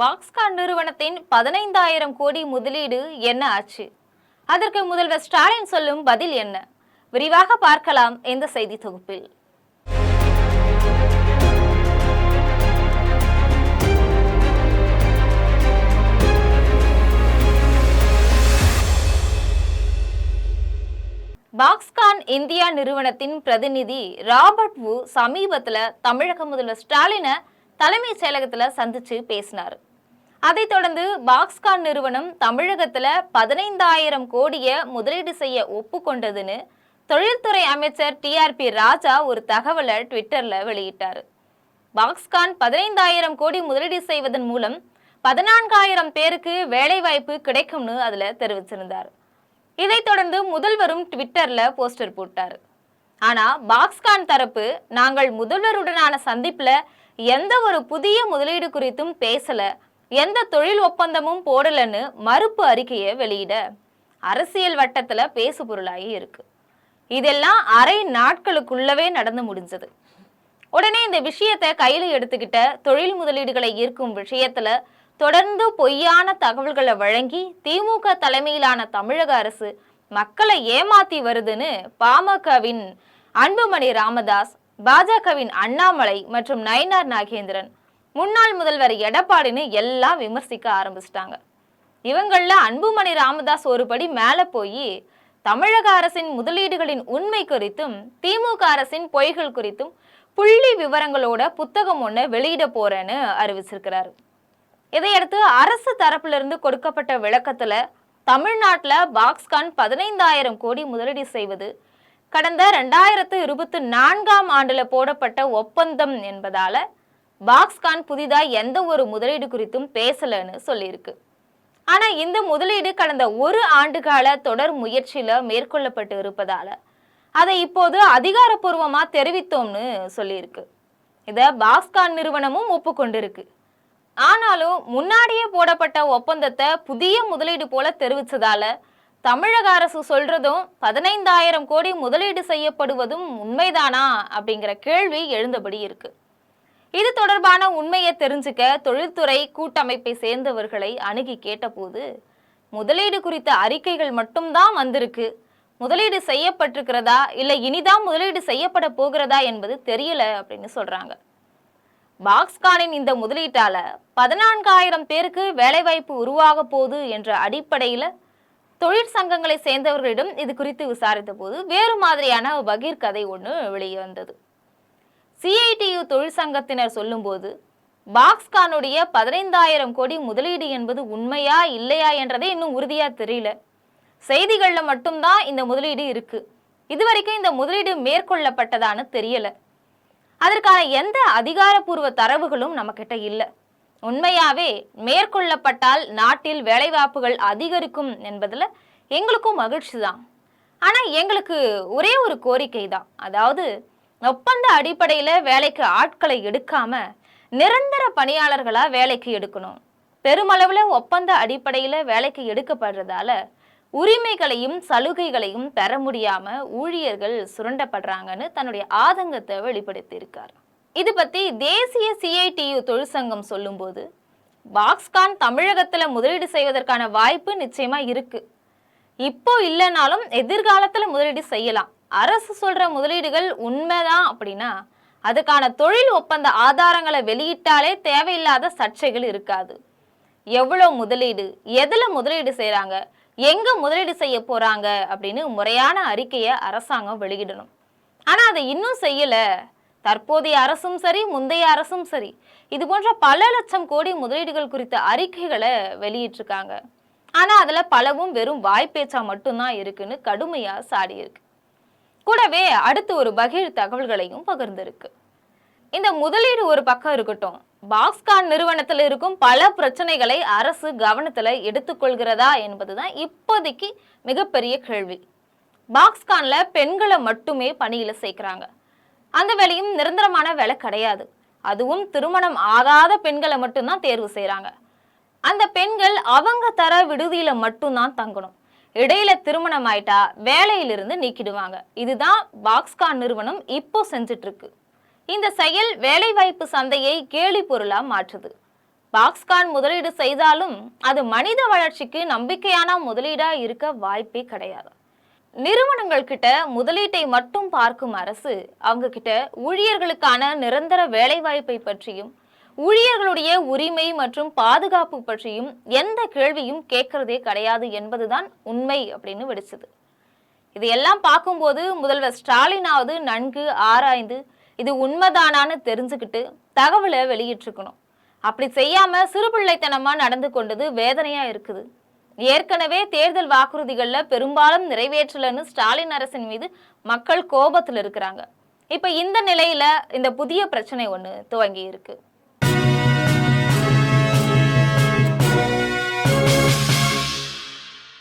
Foxconn நிறுவனத்தின் 15,000 கோடி முதலீடு என்ன ஆச்சு? அதற்கு முதல்வர் ஸ்டாலின் சொல்லும் பதில் என்ன? விரிவாக பார்க்கலாம் இந்த செய்தி தொகுப்பில். பாக்ஸ்கான் இந்தியா நிறுவனத்தின் பிரதிநிதி ராபர்ட் வு சமீபத்துல தமிழக முதல்வர் ஸ்டாலினை தலைமைச் செயலகத்துல சந்திச்சு பேசினார். அதைத் தொடர்ந்து பாக்ஸ்கான் நிறுவனம் தமிழகத்துல 15,000 கோடிய முதலீடு செய்ய ஒப்புக்கொண்டதுன்னு தொழில்துறை அமைச்சர் TRP ராஜா ஒரு தகவலை ட்விட்டர்ல வெளியிட்டார். பாக்ஸ்கான் 15,000 கோடி முதலீடு செய்வதன் மூலம் 14,000 பேருக்கு வேலைவாய்ப்பு கிடைக்கும்னு அதுல தெரிவிச்சிருந்தார். இதைத் தொடர்ந்து முதல்வரும் ட்விட்டர்ல போஸ்டர் போட்டார். ஆனா பாக்ஸ்கான் தரப்பு, நாங்கள் முதல்வருடனான சந்திப்புல எந்த ஒரு புதிய முதலீடு குறித்தும் பேசல, எந்த தொழில் ஒப்பந்தமும் போடலன்னு மறுப்பு அறிக்கையை வெளியிட அரசியல் வட்டத்துல பேசு பொருளாகி இருக்கு. இதெல்லாம் அரை நாட்களுக்குள்ளவே நடந்து முடிஞ்சது. உடனே இந்த விஷயத்தை கையில எடுத்துக்கிட்ட தொழில் முதலீடுகளை ஈர்க்கும் விஷயத்துல தொடர்ந்து பொய்யான தகவல்களை வழங்கி திமுக தலைமையிலான தமிழக அரசு மக்களை ஏமாத்தி வருதுன்னு பாமகவின் அன்புமணி ராமதாஸ், பாஜகவின் அண்ணாமலை மற்றும் நயினார் நாகேந்திரன், முன்னாள் முதல்வர் எடப்பாடின்னு எல்லாம் விமர்சிக்க ஆரம்பிச்சிட்டாங்க. இவங்கள அன்புமணி ராமதாஸ் ஒருபடி மேல போய் தமிழக அரசின் முதலீடுகளின் உண்மை குறித்தும் திமுக அரசின் பொய்கள் குறித்தும் புள்ளி விவரங்களோட புத்தகம் ஒண்ணு வெளியிட போறேன்னு அறிவிச்சிருக்கிறாரு. இதையடுத்து அரசு தரப்புல இருந்து கொடுக்கப்பட்ட விளக்கத்துல தமிழ்நாட்டுல பாக்ஸ்கான் 15,000 கோடி முதலீடு செய்வது கடந்த 2024ஆம் ஆண்டுல போடப்பட்ட ஒப்பந்தம் என்பதால பாக்ஸ்கான் புதிதா எந்த ஒரு முதலீடு குறித்தும் பேசலன்னு சொல்லியிருக்கு. ஆனா இந்த முதலீடு கடந்த ஒரு ஆண்டுகால தொடர் முயற்சியில மேற்கொள்ளப்பட்டு இருப்பதால அதை இப்போது அதிகாரப்பூர்வமா தெரிவித்தோம்னு சொல்லியிருக்கு. இத பாக்ஸ்கான் நிறுவனமும் ஒப்புக்கொண்டிருக்கு. ஆனாலும் முன்னாடியே போடப்பட்ட ஒப்பந்தத்தை புதிய முதலீடு போல தெரிவிச்சதால தமிழக அரசு சொல்றதும் 15,000 கோடி முதலீடு செய்யப்படுவதும் உண்மைதானா அப்படிங்கிற கேள்வி எழுந்தபடி இருக்கு. இது தொடர்பான உண்மையை தெரிஞ்சுக்க தொழில்துறை கூட்டமைப்பை சேர்ந்தவர்களை அணுகி கேட்டபோது முதலீடு குறித்த அறிக்கைகள் மட்டும்தான் வந்திருக்கு, முதலீடு செய்யப்பட்டிருக்கிறதா இல்ல இனிதான் முதலீடு செய்யப்பட போகிறதா என்பது தெரியல அப்படின்னு சொல்றாங்க. பாக்ஸ்கானின் இந்த முதலீட்டால 14,000 பேருக்கு வேலைவாய்ப்பு உருவாக போகுது என்ற அடிப்படையில தொழிற்சங்கங்களை சேர்ந்தவர்களிடம் இது குறித்து விசாரித்த போது வேறு மாதிரியான பகீர் கதை ஒன்று வெளியே வந்தது. CITU தொழிற்சங்கத்தினர் சொல்லும் போது பாக்ஸ்கானுடைய 15,000 கோடி முதலீடு என்பது உண்மையா இல்லையா என்றதே இன்னும் உறுதியா தெரியல. செய்திகள்ல மட்டும்தான் இந்த முதலீடு இருக்கு, இதுவரைக்கும் இந்த முதலீடு மேற்கொள்ளப்பட்டதான்னு தெரியல. அதற்கான எந்த அதிகாரப்பூர்வ தரவுகளும் நம்ம கிட்ட இல்லை. உண்மையாவே மேற்கொள்ளப்பட்டால் நாட்டில் வேலைவாய்ப்புகள் அதிகரிக்கும் என்பதுல எங்களுக்கும் மகிழ்ச்சி தான். ஆனா எங்களுக்கு ஒரே ஒரு கோரிக்கை தான், அதாவது ஒப்பந்த அடிப்படையில வேலைக்கு ஆட்களை எடுக்காம நிரந்தர பணியாளர்களா வேலைக்கு எடுக்கணும். பெருமளவுல ஒப்பந்த அடிப்படையில வேலைக்கு எடுக்கப்படுறதால உரிமைகளையும் சலுகைகளையும் பெற முடியாம ஊழியர்கள் சுரண்டப்படுறாங்கன்னு தன்னுடைய ஆதங்கத்தை வெளிப்படுத்தி இருக்கார். இது பத்தி தேசிய CITU தொழிற்சங்கம் சொல்லும் போது பாக்ஸ்கான் தமிழகத்துல முதலீடு செய்வதற்கான வாய்ப்பு நிச்சயமா இருக்கு. இப்போ இல்லைனாலும் எதிர்காலத்துல முதலீடு செய்யலாம். அரசு சொல்ற முதலீடுகள் உண்மைதான் அப்படின்னா அதுக்கான தொழில் ஒப்பந்த ஆதாரங்களை வெளியிட்டாலே தேவையில்லாத சர்ச்சைகள் இருக்காது. எவ்வளவு முதலீடு, எதுல முதலீடு செய்யறாங்க, எங்க முதலீடு செய்ய போறாங்க அப்படின்னு முறையான அறிக்கையை அரசாங்கம் வெளியிடணும். ஆனா அதை இன்னும் செய்யல. தற்போதைய அரசும் சரி, முந்தைய அரசும் சரி, இது போன்ற பல லட்சம் கோடி முதலீடுகள் குறித்த அறிக்கைகளை வெளியிட்டிருக்காங்க. ஆனா அதுல பலவும் வெறும் வாய்ப்பேச்சா மட்டும்தான் இருக்குன்னு கடுமையா சாடி இருக்கு. கூடவே அடுத்து ஒரு பகீர் தகவல்களையும் பகிர்ந்திருக்கு. இந்த முதலீடு ஒரு பக்கம் இருக்கட்டும், பாக்ஸ்கான் நிறுவனத்தில் இருக்கும் பல பிரச்சனைகளை அரசு கவனத்துல எடுத்துக்கொள்கிறதா என்பதுதான் இப்போதைக்கு மிகப்பெரிய கேள்வி. பாக்ஸ்கான்ல பெண்களை மட்டுமே பணியில சேர்க்கிறாங்க. அந்த வேலையும் நிரந்தரமான வேலை கிடையாது. அதுவும் திருமணம் ஆகாத பெண்களை மட்டும்தான் தேர்வு செய்யறாங்க. அந்த பெண்கள் அவங்க தர விடுதியில மட்டும்தான் தங்கணும். இடையில திருமணம் ஆயிட்டா வேலையிலிருந்து நீக்கிடுவாங்க. இதுதான் பாக்ஸ்கான் நிறுவனம் இப்போ செஞ்சிட்டு இருக்கு. இந்த செயல் வேலைவாய்ப்பு சந்தையை கேலி பொருளா மாற்றுது. பாக்ஸ்கான் முதலீடு செய்தாலும் அது மனித வளர்ச்சிக்கு நம்பிக்கையான முதலீடா இருக்க வாய்ப்பே கிடையாது. நிறுவனங்கள் கிட்ட முதலீட்டை மட்டும் பார்க்கும் அரசு அவங்க கிட்ட ஊழியர்களுக்கான நிரந்தர வேலைவாய்ப்பை பற்றியும் ஊழியர்களுடைய உரிமை மற்றும் பாதுகாப்பு பற்றியும் எந்த கேள்வியும் கேட்கறதே கிடையாது என்பதுதான் உண்மை அப்படின்னு வெடிச்சது. இதையெல்லாம் பார்க்கும்போது முதல்வர் ஸ்டாலினாவது நன்கு ஆராய்ந்து இது உண்மைதானான்னு தெரிஞ்சுக்கிட்டு தகவலை வெளியிட்டிருக்கணும். அப்படி செய்யாம சிறுபிள்ளைத்தனமா நடந்து கொண்டது வேதனையா இருக்குது. ஏற்கனவே தேர்தல் வாக்குறுதிகள்ல பெரும்பாலும் நிறைவேற்றலன்னு ஸ்டாலின் அரசின் மீது மக்கள் கோபத்தில் இருக்கிறாங்க. இப்ப இந்த நிலையில இந்த புதிய பிரச்சனை ஒண்ணு துவங்கி இருக்கு.